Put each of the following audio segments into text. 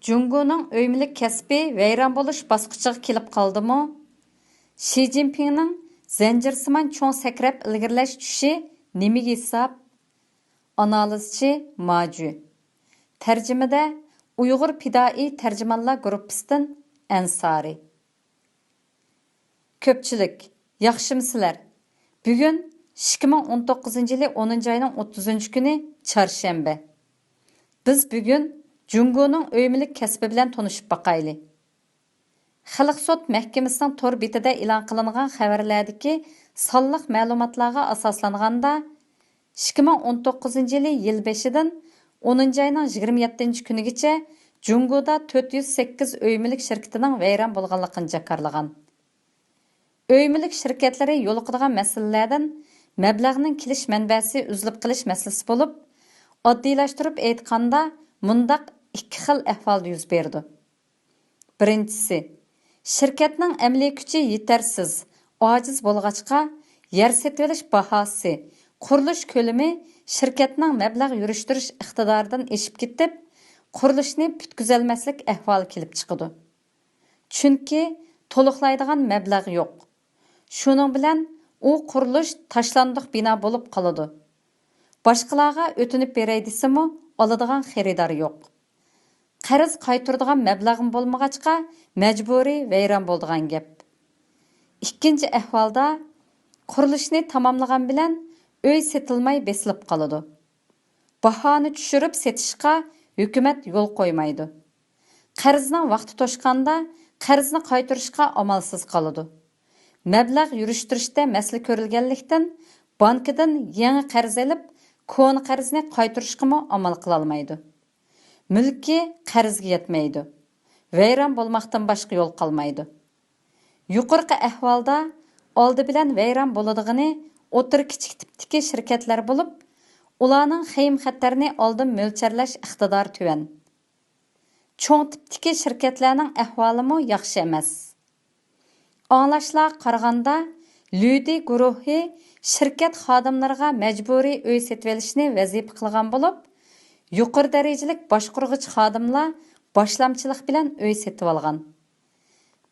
Jungoning o'yimlik kasbi vayron bo'lish bosqichiga kelib qoldimi? Shi Jinpingning zanjirsimon cho'ng sakrab ilgirlash tushi nimaga hisob? Analizchi Maju. Tarjimada Uyg'ur Pidoi tarjimonlar guruhidan Ansari. Ko'pchilik, yaxshimisilar? Bugun 2019-yili 10-oyning 30-kuni chorshanba. Biz bugun Jungoning o'yimlik kasbi bilan tanishib baqayli. Xalq sud mahkamasining tor betida e'lon qilingan xabarlardagi sonliq ma'lumotlarga asoslanganda 2019-yili yil boshidan 10-oyning 27-kunigacha Jungoda 408 o'yimlik shirkatining vayron bo'lganligini jakarlagan. O'yimlik shirkatlari yo'liqadigan masalalardan mablag'ning kelish manbasi uzilib qilish masalasi bo'lib, oddiylashtirib aytganda mundaq ikki xil ahvolda yuz berdi. Birinchisi, shirkatning amaliy kuchi yetarsiz, ojiz bo'lg'achqa yer setib olish bahosi, qurilish ko'lami shirkatning mablag' yurishtirish iqtidoridan eshib ketib, qurilishni butkazolmaslik ahvoli kelib chiqadi. Chunki to'liqlaydigan mablag' yo'q. Shuning bilan u qurilish tashlandiq bino bo'lib qoladi. Boshqalarga o'tinib beray desimi, oladigan xaridor yo'q. Qarz qaytaradigan mablag'im bo'lmag'achqa majburiy vayron bo'ladigan gap. Ikkinchi ahvolda qurilishni tamomlagan bilan uy setilmay besilib qoladi. Bahoni tushirib setishga hukumat yo'l qo'ymaydi. Qarzning vaqti to'shqanda qarzni qaytarishga amalsiz qoladi. Mablag' yurishtirishda masala ko'rilganlikdan bankidan yangi qarz olib, ko'ni qarzni qaytarishga amal qila olmaydi. Mulki qarzga yetmaydi. Vayron bo'lmoqdan boshqa yo'l qolmaydi. Yuqorqi ahvolda oldi bilan vayron bo'ladigini o'tir kichik tipdagi shirkatlar bo'lib, ularning xayim xatarni oldin mo'lcharlash iqtidori tuvan. Cho'ng tipdagi shirkatlarning ahvoli yaxshi emas. Anglashlar qaraganda Lüdi guruhi shirkat xodimlariga majburiy uy setib olishni vazifa qilgan bo'lib, yuqori darajalik boshqaruvchi xodimlar boshlamchilik bilan uy setib olgan.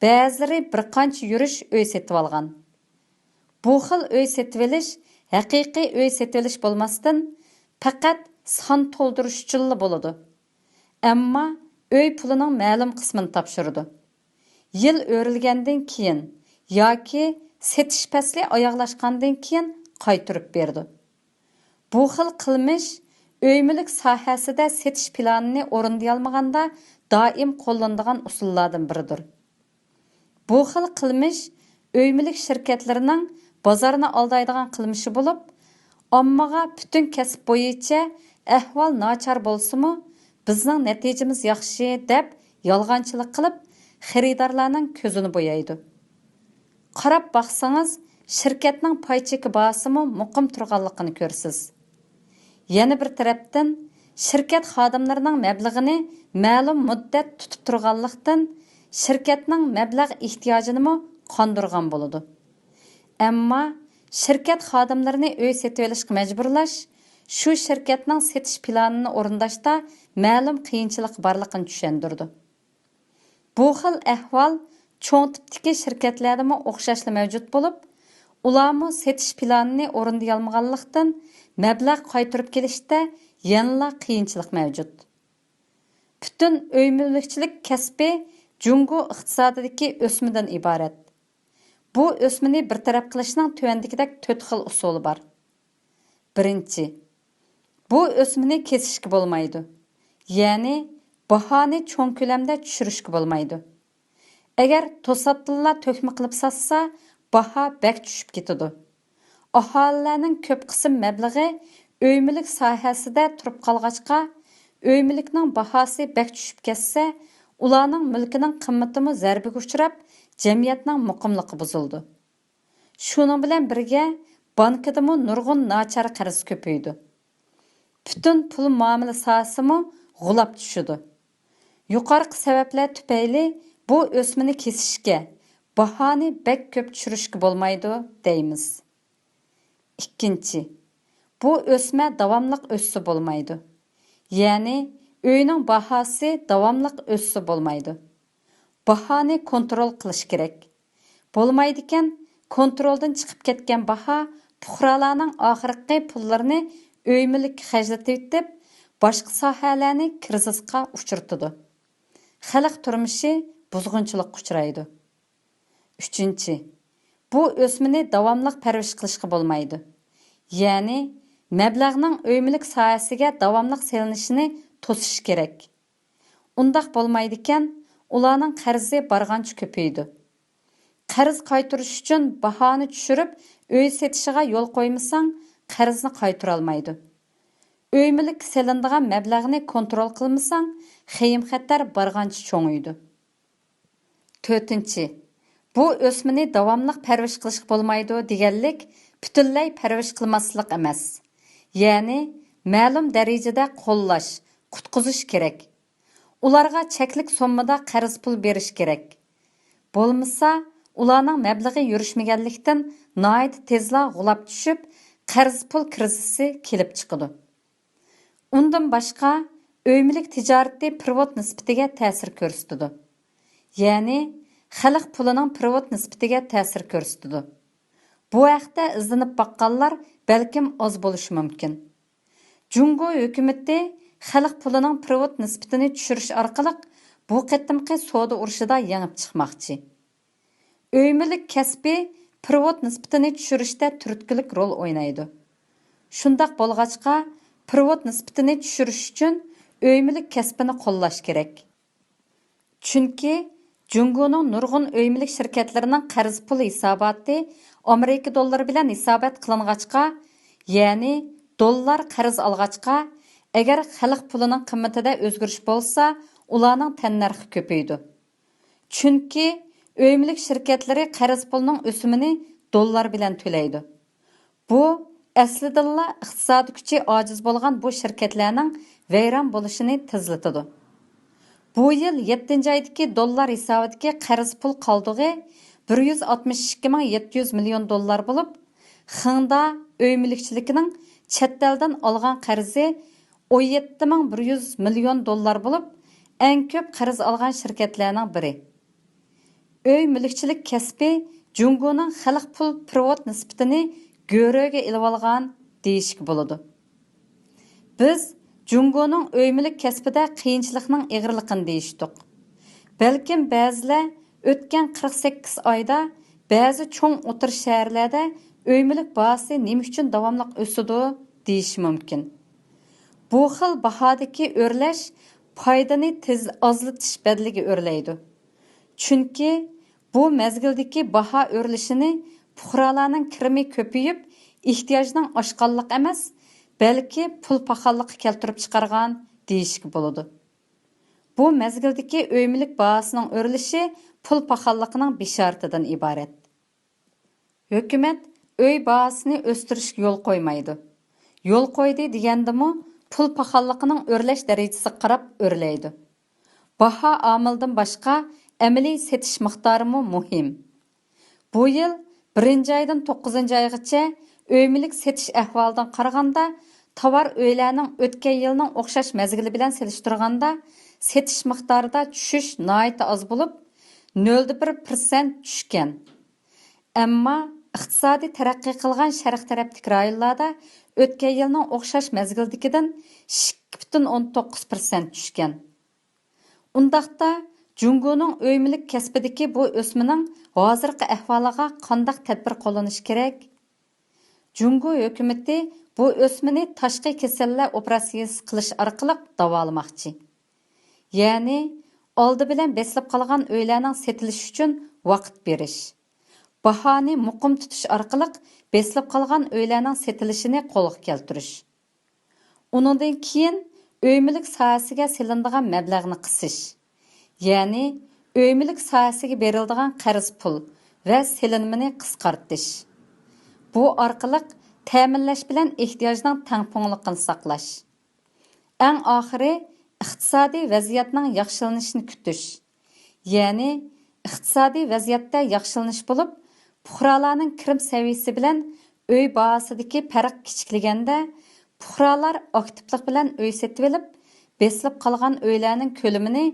Ba'zilari bir qancha yurish uy setib olgan. Bu xil uy setib olish haqiqiy uy setib olish bo'lmasdan faqat son to'ldirish uchun bo'ladi. Ammo uy pulining ma'lum qismini topshirdi. Yil o'rilgandan keyin yoki setish fasli oyoqlashgandan keyin qaytarib berdi. Bu xil qilmish uy-mulk sohasida setish planini o'rinday olmaganda doim qo'llanadigan usullardan biridir. Bu xil qilmish uy-mulk shirkatlarining bozorni aldaydigan qilmishi bo'lib, ommaga butun kasb bo'yicha ahvol nachar bo'lsa-mu, bizning natijamiz yaxshi deb yolg'onchilik qilib, xaridorlarning ko'zini bo'yaydi. Qarab baqsangiz, shirkatning pay cheki bahosimi muqim turganligini ko'rsiz. Yana bir tarafdan, shirkat xodimlarining mablag'ini ma'lum muddat tutib turganlikdan shirkatning mablag' ehtiyojini qondirgan bo'ladi. Ammo shirkat xodimlarini uy setib olishga majburlash shu shirkatning setish planini o'rindashda ma'lum qiyinchilik borligini tushundirdi. Bu xil ahvol cho'ng tipdagi shirkatlarda o'xshashli mavjud bo'lib, ularmi setish planini o'rinday olmaganlikdan mablag' qaytarib kelishda yanada qiyinchilik mavjud. Butun uy-mulkchilik kasbi Jungo iqtisodidagi o'smadan iborat. Bu o'smani bir taraf qilishning tuvandagidek 4 xil usuli bor. Birinchi, bu o'smani kesishga bo'lmaydi. Ya'ni bahoni cho'ng ko'lamda tushirishga bo'lmaydi. Agar to'satdan to'kma qilib satsa, baho bak tushib ketadi. Aholilarning ko'p qism mablag'i uy-mulk sohasida turib qolg'achqa, uy-mulkning bahosi bak tushib ketsa, ularning mulkining qimmatimi zarbaga uchrab, jamiyatning muqimligi buzildi. Shuning bilan birga bankidami nurg'un nachar qarz ko'paydi. Butun pul muomala sohasimi g'ulab tushdi. Yuqorqi sabablar tufayli bu o'smini kesishga, bahoni bak ko'p tushirishga bo'lmaydi deymiz. Ikkinchi, bu o'sma davomliq o'ssa bo'lmaydi. Ya'ni Uyning bahası davamlıq össe bolmaydı. Bahani kontrol qilish kerak. Bo'lmaydikan, kontroldan chiqib ketgan baho fuqarolarning oxirgi pullarini o'ymilikka xarjlatib etib, boshqa sohalarni krizisga uchirtadi. Xalq turmushi buzg'unchilikqa uchraydi. 3. Bu o'smini davomli parvarish qilishga bo'lmaydi. Ya'ni, mablag'ning o'ymilik sohasiga davomli selinishini to'sish kerak. Undaq bo'lmaydikan, ularning qarzi bargancha ko'paydi. Qarz qaytarish uchun bahoni tushirib, uy setishiga yo'l qo'ymasang, qarzni qaytara olmaydi. O'ymilik selinadigan mablag'ni kontrol qilmasang, xeyim xatar bargancha cho'ngaydi. 4. Bu o'smini davomli parvarish qilishga bo'lmaydi deganlik butunlay parvarish qilmaslik emas. Ya'ni, ma'lum darajada qo'llash, qutqizish kerak. Ularga cheklik sommada qarz pul berish kerak. Bo'lmasa, ularning mablag'i yurishmaganlikdan nihoyat tezla g'ulab tushib, qarz pul krizisi kelib chiqadi. Undan boshqa, o'ymilik tijorati privot nisbatiga ta'sir ko'rsatadi. Ya'ni, xalq pulining privot nisbatiga ta'sir ko'rsatadi. Bu haqda izlanib baqqanlar balkim oz bo'lishi mumkin. Jungo hukumati xalq pulining privot nisbatini tushirish orqali bu qatimqi savdo urushida yengib chiqmoqchi. O'ymilik kasbi privot nisbatini tushirishda turtkilik rol o'ynaydi. Shundaq bo'lg'achqa, privot nisbatini tushirish uchun o'ymilik kasbini qo'llash kerak. Chunki Jungoning nurg'un o'ymilik shirkatlarining qarz pul hisoboti Amerika dollari bilan hisobot qilingachqa, ya'ni dollar qarz olgachqa, agar xalq pulining qimmatida o'zgarish bo'lsa, ularning tannarxi ko'paydi. Chunki o'ymilik shirkatlari qarz pulining o'simini dollar bilan to'laydi. Bu aslida iqtisodiy kuchi ojiz bo'lgan bu shirkatlarning vayron bo'lishini tezlatadi. Bu yil 7-oydagi dollar hisobidagi qarz pul qoldig'i 162.700 million dollar bo'lib, Xinda o'ymilikchiligining chet eldan olgan qarzi 17.100 million dollar bo'lib, eng ko'p qarz olgan shirkatlarning biri. O'ymilikchilik kasbi Jungoning xalq pul privot nisbatini go'ro'ga ilib olgan deyishki bo'ladi. Biz Jungoning o'ymilik kasbida qiyinchilikning ig'irligini deyishdik. Balkim ba'zilar o'tgan 48 oyda ba'zi cho'ng o'tir shaharlarda o'ymilik bahasi nima uchun davomli o'sidi deyish mumkin. Bu xil bahodagi o'rlash foydani tez ozlatish badliga o'rlaydi. Chunki bu mezgildagi baho o'rlishini fuqarolarning kirimi ko'payib, ehtiyojning oshqanlik emas, balki pul paxallıqı keltirib chiqargan deyishki bo'ladi. Bu mezgildagi o'ymilik bahasining o'rlishi pul paxalliqining bisharatidan iborat. Hukumat uy bahasini o'stirishga yo'l qo'ymaydi. Yo'l qo'ydi degandimi, pul paxalliqining o'rlash darajasiga qarab o'rlaydi. Baho omildan boshqa amaliy setish miqdori muhim. Bu yil 1-oydan 9-oygacha o'ymilik setish ahvolidan qaraganda tovar o'ylarning o'tgan yilning o'xshash mezgili bilan selishtirganda setish miqdorida tushish nihoyat oz bo'lib, 0.1% tushgan. Ammo iqtisodiy taraqqiy qilgan sharq tarafdagi rayonlarda o'tgan yilning o'xshash mezgildikidan 2.19% tushgan. Undaqda Jungoning o'ymilik kasbidagi bu o'smining hozirgi ahvoliga qanday tadbir qo'llanish kerak? Jungo hukumati bu o'smini tashqi kasallar operatsiyasi qilish orqali davolamoqchi. Ya'ni, oldi bilan beslab qolgan o'ylarning setilishi uchun vaqt berish. Bahoni muqim tutish orqali beslab qolgan o'ylarning setilishini qo'lga keltirish. Undan keyin o'ymilik sohasiga silinadigan mablag'ni qisish. Ya'ni, o'ymilik sohasiga beriladigan qarz pul va silinmani qisqartish. Bu orqali ta'minlash bilan ehtiyojning tangpungliqini saqlash. Eng oxiri iqtisodiy vaziyatning yaxshilanishini kutish. Ya'ni, iqtisodiy vaziyatda yaxshilanish bo'lib, fuqarolarning kirim saviyasi bilan uy bahosidagi farq kichiklaganda, fuqarolar aktivlik bilan uy setib olib, besilib qolgan uylarning ko'lamini,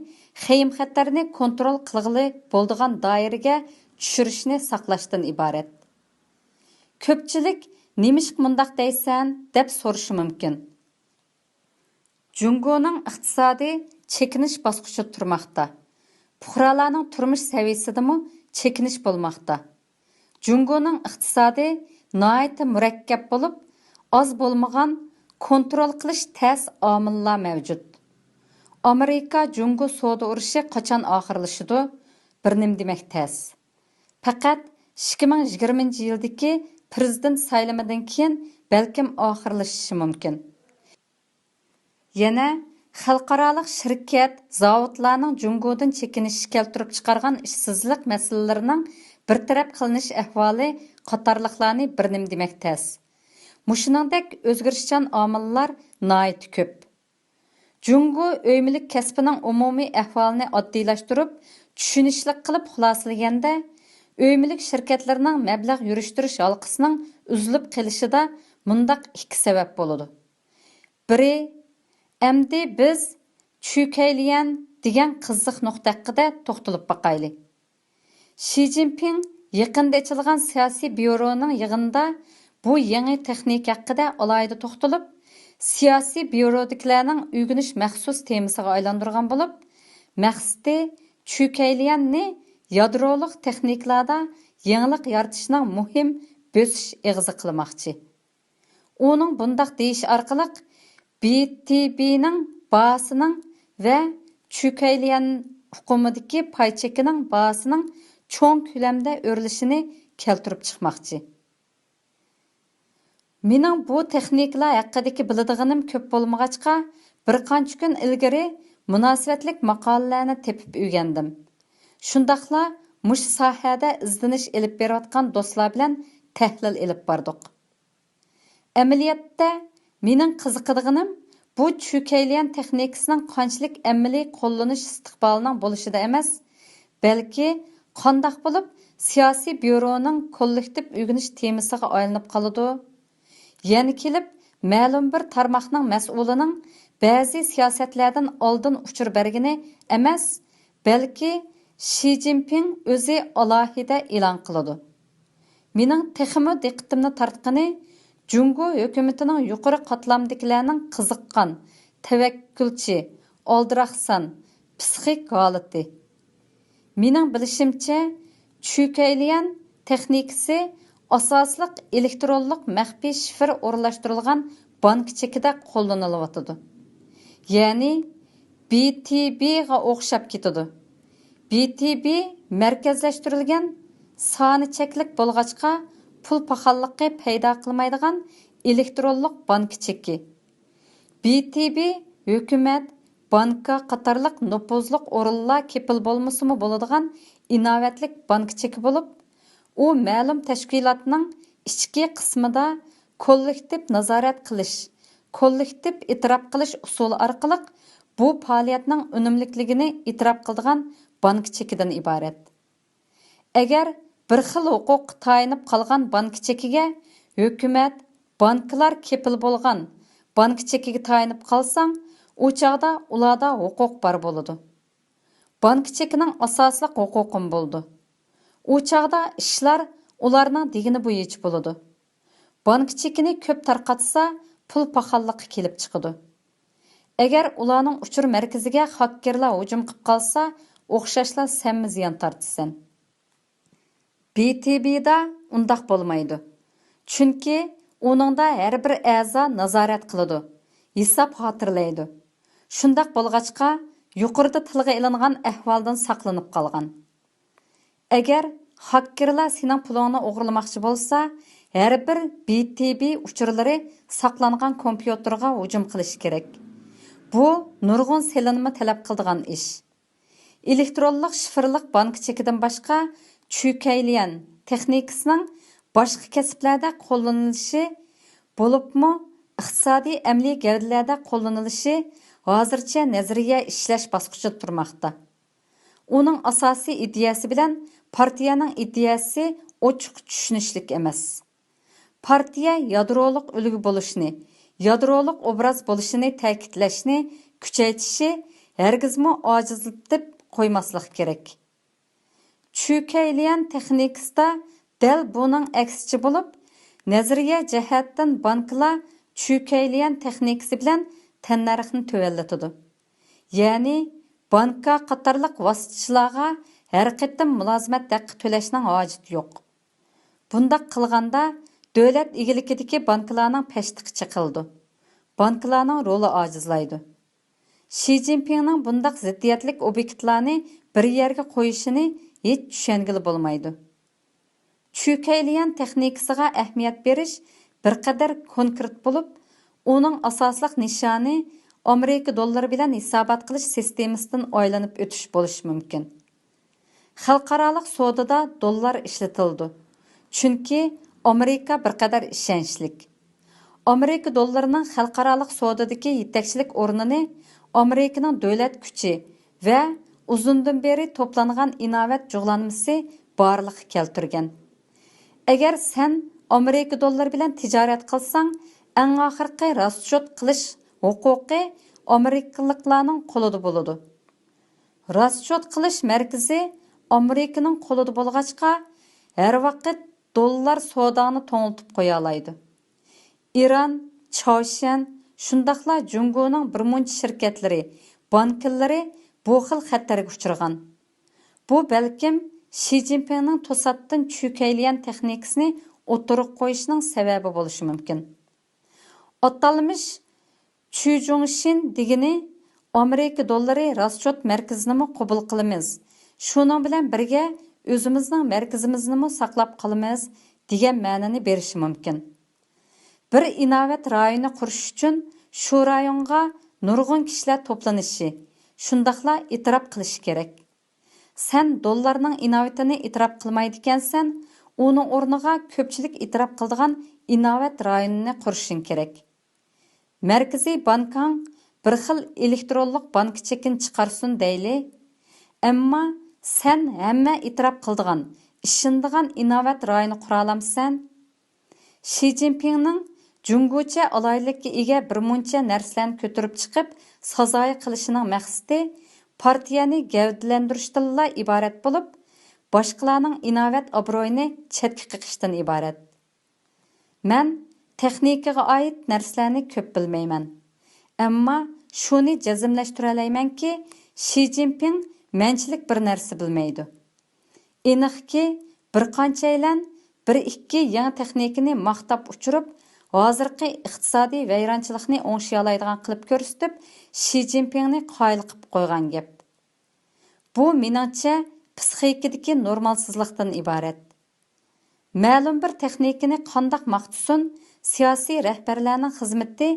xeyim-xatarni kontrol qilg'ili bo'ldigan doiraga tushirishni saqlashdan iborat. Ko'pchilik "Nemishq mundaq deysan?" deb so'rashi mumkin. Jungoning iqtisodiy chekinish bosqichida turmoqda. Fuqarolarning turmush saviyasidami chekinish bo'lmoqda. Jungoning iqtisodi nihoyat murakkab bo'lib, oz bo'lmagan kontrol qilish tez omillar mavjud. Amerika Jungo savdo urushi qachon oxirlashadi? Bir nim demak tez. Faqat 2020-yildagi prezident saylamidan keyin balkim oxirlashishi mumkin. Yana xalqarалық shirkat, zavodlarning Jungodan chekinishi keltirib chiqargan ishsizlik masalalarining bir taraf qilinish ahvoli qatorliqlarni bir nim demak tez. Mushuningdek o'zgarishchan omillar nihoyat ko'p. Jungo o'ymilik kasbining umumiy ahvolini oddiylashtirib, tushunishli qilib xulosalaganda, o'ymilik shirkatlarining mablag' yurishtirish halqasining uzilib qolishida mundaq ikki sabab bo'ladi. Biri, endi biz Chükayliyan degan qiziq nuqta haqida to'xtalib baqayli. Xi Jinping yaqinda ochilgan siyosiy byuroning yig'inida bu yangi texnika haqida alohida to'xtalib, siyosiy byurodikilarning o'rganish maxsus temasiga aylantirgan bo'lib, maqsadi Chükayliyanni yadroliq texnikalarda yangilik yaratishning muhim bosish eg'izi qilmoqchi. Uning bundaq deyish orqali BTBning bahasining va Chükayliyan hukumidagi pay chekining bahasining cho'ng ko'lamda o'rilishini keltirib chiqmoqchi. Mening bu texnikalar haqidagi biladiganim ko'p bo'lmag'achqa, bir qancha kun ilgari munosabatlik maqolalarni tepib o'rgandim. Shundaqla mush sohada izlanish elib berayotgan do'stlar bilan tahlil elib bordik. Amaliyotda mening qiziqadiganim bu Chükayliyan texnikasining qanchalik amaliy qo'llanish istiqbolining bo'lishida emas, balki qandoq bo'lib siyosiy byuroning kollektiv o'rganish temasiga aylanib qoladi. Yana kelib, ma'lum bir tarmoqning mas'ulining ba'zi siyosatlardan oldin uchur bergini emas, balki Xi Jinping o'zi alohida e'lon qiladi. Mening texmi diqqatimni tortqani Jungo hukumatining yuqori qatlamdagilarning qiziqqan, tavakkulchi, oldiraqsan, psixik holati. Mening bilishimcha, Chükayliyan texnikasi asosliq elektronlik maxfiy shifr o'rnashtirilgan bank chekida qo'llanilyotidi. Ya'ni BTB ga o'xshab ketadi. BTB markazlashtirilgan soni cheklik bo'lg'achqa pul paxalligi paydo qilmaydigan elektronlik bank cheki. BTB hukumat, banka qatorliq nupuzliq o'rinlar kepil bo'lmasimi bo'ladigan inovatlik bank cheki bo'lib, u ma'lum tashkilotning ichki qismida kollektiv nazorat qilish, kollektiv e'tirof qilish usuli orqali bu faoliyatning unumliligini e'tirof qiladigan bank chekidan iborat. Agar bir xil huquq tayinib qolgan bank chekiga hukumat, banklar kepil bo'lgan bank chekiga tayinib qolsang, u chaqda ularda huquq bor bo'ladi. Bank chekining asosliq huquqim bo'ldi. U chaqda ishlar ularning degini bo'yicha bo'ladi. Bank chekini ko'p tarqatsa, pul paxalligi kelib chiqadi. Agar ularning uchur markaziga hakkerlar hujum qilib qolsa, o'xshashlar senmi ziyon tortsan. BTBda undaq bo'lmaydi. Chunki uningda har bir a'zo nazorat qiladi, hisob xotirlaydi. Shundaq bo'lg'achqa, yuqorida tilga ilingan ahvoldan saqlanib qolgan. Agar hakkerlar sening pulingni o'g'irlamoqchi bo'lsa, har bir BTB uchurlari saqlangan kompyuterga hujum qilish kerak. Bu nurg'un selinma talab qiladigan ish. Elektronlik shifrlik bank chekidan boshqa Chükayliyan texnikasining boshqa kasblarda qo'llanilishi bo'libmi, iqtisodiy amaliy gavdalarda qo'llanilishi hozircha nazariya ishlash bosqichida turmoqda. Uning asosiy ideyasi bilan partiyaning ideyasi ochiq tushunishlik emas. Partiya yadroliq ulgu bo'lishni, yadroliq obraz bo'lishini ta'kidlashni kuchaytishi hargizmi ojizlatib qo'ymaslik kerak. Çökeyleyen texnikasida dal buning aksichi bo'lib, nazariya jihatdan banklar çökeyleyen texnikasi bilan tannarxni tövallatadi. Ya'ni banka qatorliq vositachilarga har qatim mulozimat haqqi to'lashning hojati yo'q. Bundaq qilganda davlat egiligidagi banklarning peshtiqi chiqildi. Banklarning roli ojizlaydi. Xi Jinpingning bundaq ziddiyatlik obyektlarni bir yerga qo'yishini hech tushungili bo'lmaydi. Çökeyleyen texnikasiga ahamiyat berish bir qadar konkret bo'lib, uning asosliq nishoni Amerika dollari bilan hisobot qilish sistemasidan aylanib o'tish bo'lishi mumkin. Xalqarалық savdoda dollar ishlatildi. Chunki Amerika bir qadar ishonchlik. Amerika dollarining xalqarалық savdodagi yetakchilik o'rnini Amerikaning davlat kuchi va uzundan beri to'plangan inovat jug'lanmasi borliqqa keltirgan. Agar sen Amerika dollari bilan tijorat qilsang, eng oxirgi raschot qilish huquqi Amerikaliklarning qo'lida bo'ladi. Raschot qilish markazi Amerikaning qo'lida bo'lg'achqa, har vaqt dollar savdoni to'ngiltib qo'ya oladi. İran, Choshan, shundaqla Jungoning birmuncha shirkatlari, banklari bu xil xatarga uchragan. Bu balkim Xi Jinpingning to'satdan çökeyleyen texnikasini o'tirib qo'yishining sababi bo'lishi mumkin. Atalmış Chu Jungshin degini Amerika dollari raschot markazini qabul qilamiz. Shuning bilan birga o'zimizning markazimizni saqlab qolamiz degan ma'noni berishi mumkin. Bir inovat rayoni qurish uchun shu rayonga nurg'un kishilar to'planishi, shundaqla e'tirof qilish kerak. Sen dollarning inovatini e'tirof qilmaydi ekansan, uning o'rniga ko'pchilik e'tirof qiladigan inovat rayonini qurishing kerak. Markaziy bankang bir xil elektronlik bank chekin chiqarsin deyli, ammo sen hamma e'tirof qiladigan, ishonadigan inovat rayoni qura olamsan? Xi Jinpingning Jungocha alaylikka ega birmuncha narsalarni ko'tarib chiqib, sazoyi qilishining maqsadi partiyani gavdalantirishdanla iborat bo'lib, boshqalarning inovat obro'yini chetga qiqishdan iborat. Men texnikaga oid narsalarni ko'p bilmayman. Ammo shuni jazmlashtira olamanki, Xi Jinping menchilik bir narsa bilmaydi. Aniqki, bir qanchaylan bir-ikki yangi texnikani maqtab uchirib, hozirgi iqtisodiy vayronchilikni o'ngshay oladigan qilib ko'rsatib, Xi Jinpingni qoyil qilib qo'ygan gap. Bu meningcha psixikadagi normalsizlikdan iborat. Ma'lum bir texnikani qandoq maqtusun, siyosiy rahbarlarning xizmati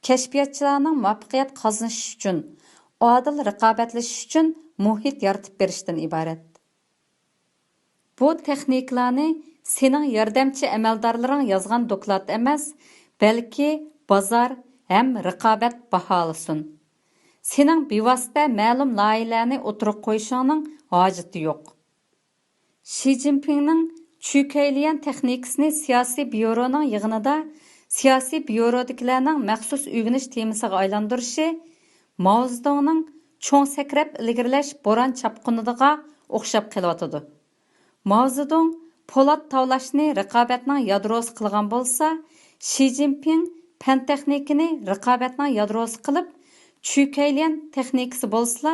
kashfiyotchilarning muvaffaqiyat qozonishi uchun, odil raqobatlashish uchun muhit yaratib berishdan iborat. Bu texniklarni sening yordamchi amaldorlaring yozgan doklad emas, balki bozor ham raqobat baholasin. Sening bevosita ma'lum loyihalarni o'tirib qo'yishingning hojati yo'q. Xi Jinpingning çökeyleyen texnikasini siyosiy byuroning yig'inida siyosiy byurodikilarning maxsus o'rganish temasiga aylantirishi Mao Zedongning cho'ng sakrab ilgirlash bo'ron chapqiniga o'xshab qelyotidi. Mao Zedong Polat tavlashni raqobatning yadrosi qilgan bo'lsa, Xi Jinping fan texnikini raqobatning yadrosi qilib, çökeyleyen texnikasi bo'lsa,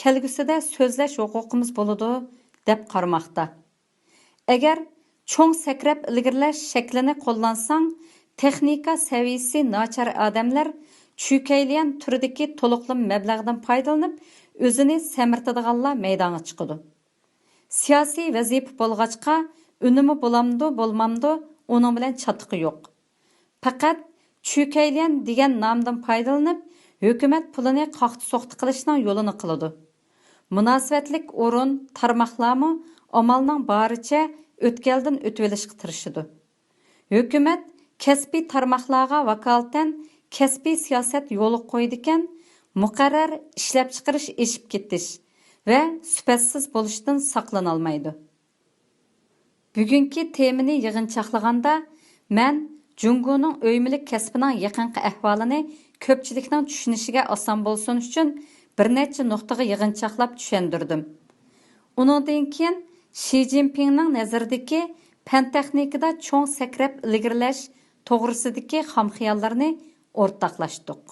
kelgusida so'zlash huquqimiz bo'ladi deb qaramoqda. Agar cho'ng sakrab ilgirlash shaklini qo'llansang, texnika saviyasi nachar odamlar çökeyleyen turidagi to'liqlim mablag'dan foydalanib, o'zini samirtadiganlar maydonga chiqadi. Siyosiy vazifa bo'lg'achqa, unimi bo'lamdi, bo'lmamdi, uning bilan chatiqi yo'q. Faqat çökeyleyen degan nomdan foydalanib, hukumat pulini qoqti-soqti qilishning yo'lini qiladi. Munosabatlik o'rin, tarmoqlarmi amalning boricha o'tkaldan o'tib olishga tirishadi. Hukumat kasbiy tarmoqlarga vakolatan kasbiy siyosat yo'li qo'ydi ekan, muqarrar ishlab chiqarish eshib ketish va sifatsiz bo'lishdan saqlana olmaydi. Bugungi temani yig'inchoqlaganda men Jungoning o'ymilik kasbining yaqinqi ahvolini ko'pchilikning tushunishiga oson bo'lsin uchun bir necha nuqtaga yig'inchoqlab tushundirdim. Uningdan keyin Shi Jinpingning nazaridagi fan texnikada cho'ng sakrab ilgirlash to'g'risidagi xam xiyollarni o'rtoqlashdik.